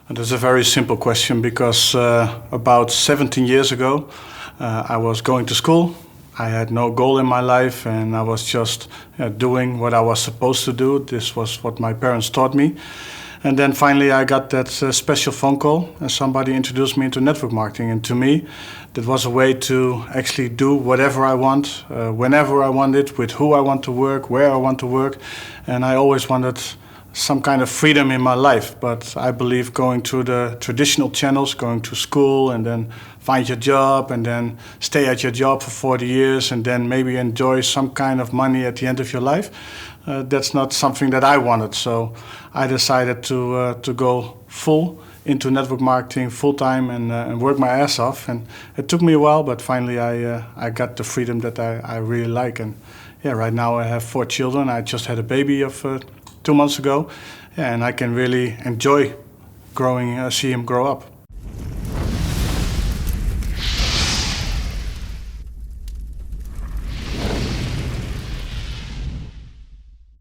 That's a very simple question because about 17 years ago, I was going to school. I had no goal in my life and I was just doing what I was supposed to do. This was what my parents taught me. And then finally I got that special phone call and somebody introduced me into network marketing. And to me, that was a way to actually do whatever I want, whenever I want it, with who I want to work, where I want to work. And I always wanted some kind of freedom in my life, but I believe going through the traditional channels, going to school and then find your job and then stay at your job for 40 years and then maybe enjoy some kind of money at the end of your life, that's not something that I wanted. So I decided to go full into network marketing full time and work my ass off. And it took me a while, but finally I got the freedom that I really like. And yeah, right now I have 4 children. I just had a baby of 2 months ago, and I can really enjoy see him grow up.